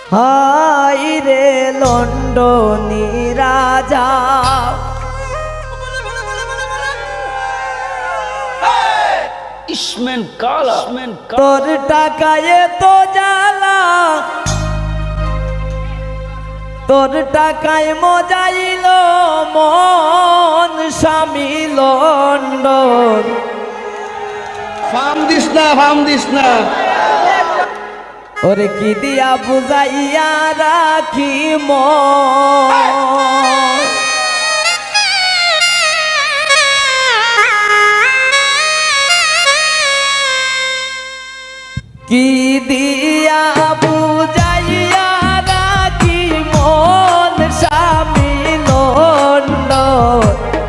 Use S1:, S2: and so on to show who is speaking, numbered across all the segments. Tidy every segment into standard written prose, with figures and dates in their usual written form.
S1: High রে লন্ডনী রাজা
S2: ইসমেন কালা
S1: তোর টাকায় তো জ্বালা তোর টাকায় মজাইল মন স্বামী লন্ডন
S2: ফার্ম দিস না
S1: ওরে কি দিয়া বুঝাইয়া রাখি মন কি দিয়া বুঝাইয়া রাখি মন স্বামী লন্ডন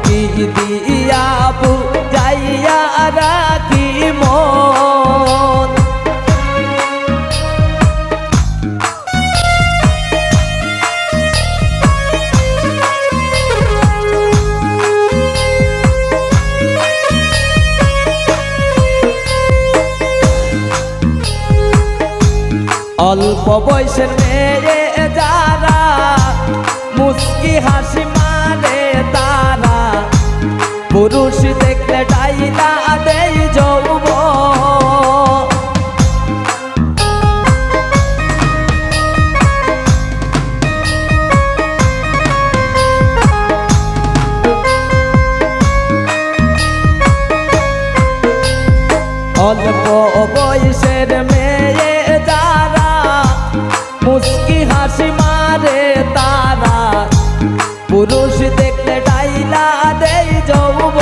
S1: কি দিয়া বুঝাইয়া রাখি মন অল্প বয়সের মেয়ে যারা মুস্কি হাসি মারে তারা পুরুষ দেখলে ডাইলা দেই যৌব অল্প বয়সের মেয়ে যারা মুস্কি হাসি মারে তারা পুরুষ দেখলে ডাইলা দেই যৌব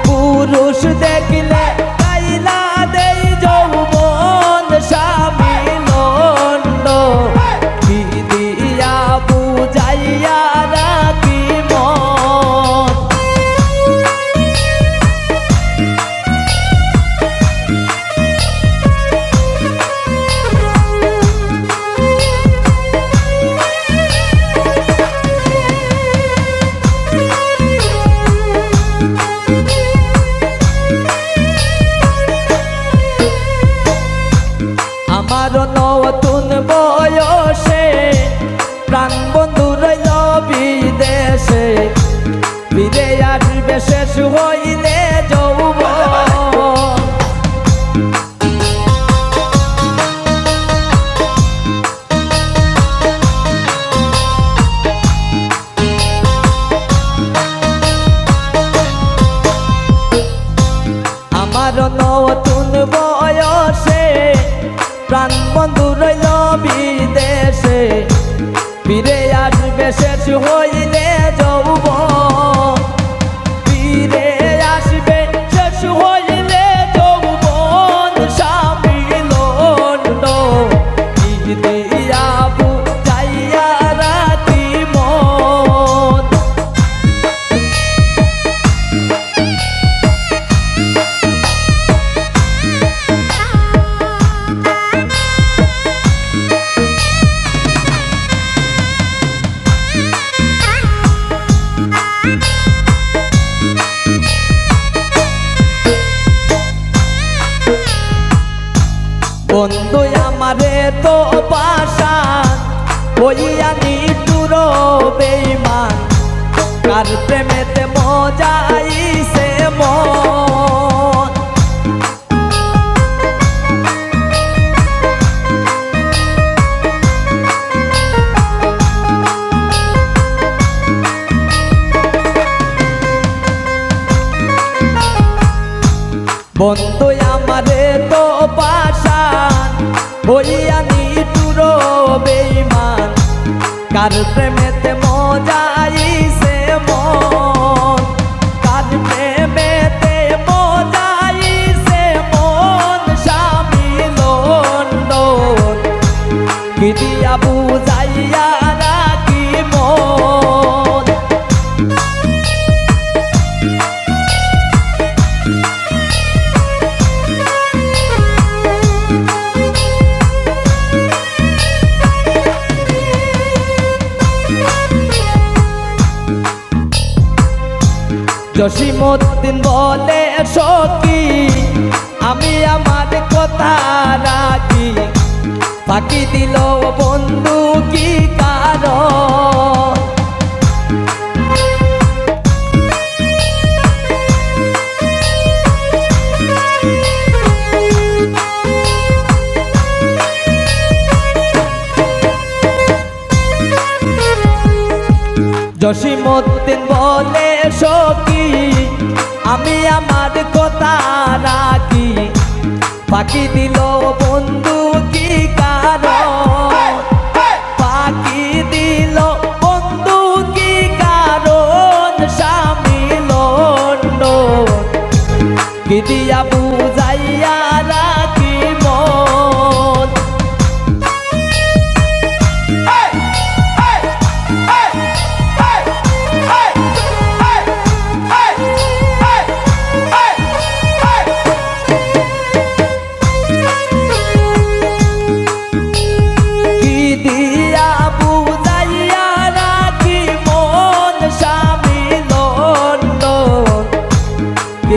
S1: পুরুষ দেখলে ডাইলা দেই যৌবন স্বামী লন্ডন কি দিয়া বুঝাইয়া রাখি মন আমার নতুন বয়সে প্রাণ বন্ধু রইল বিদেশে ফিরে আসবে শেষ হইলে যৌবন আমার নতুন বয়সে প্রাণ বন্ধু রইল বিদেশে ফিরে আসবে শেষ হইলে যৌবন ফিরে আসবে শেষ হইলে যৌবন স্বামী লন্ডন কি দিয়া বুঝাইয়া রাখি মন বন্ধু আমারে তো পাশান হইয়া নিটুর বেইমান কার প্রেমেতে মজাইছে মন বন্ধু আমারে তো পাশান হইয়া নিটুর বেইমান কার প্রেমেতে মজাইছে মন কার প্রেমেতে মজাইছে মন স্বামী লন্ডন কি দিয়া বুঝাইয়া রাখি মন জসিমউদ্দিন বলে সখী আমি আমার কথা রাখি ফাঁকি দিল বন্ধু কি কারণ? জসিমউদ্দিন বলে সখী আমি আমার কথা রাখি, ফাঁকি দিল বন্ধু কি কারণ? ফাঁকি দিল বন্ধু কি কারণ? স্বামী লন্ডন কি দিয়া বুঝাইয়া রাখি মন?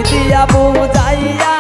S1: দিয়া বুঝাইয়া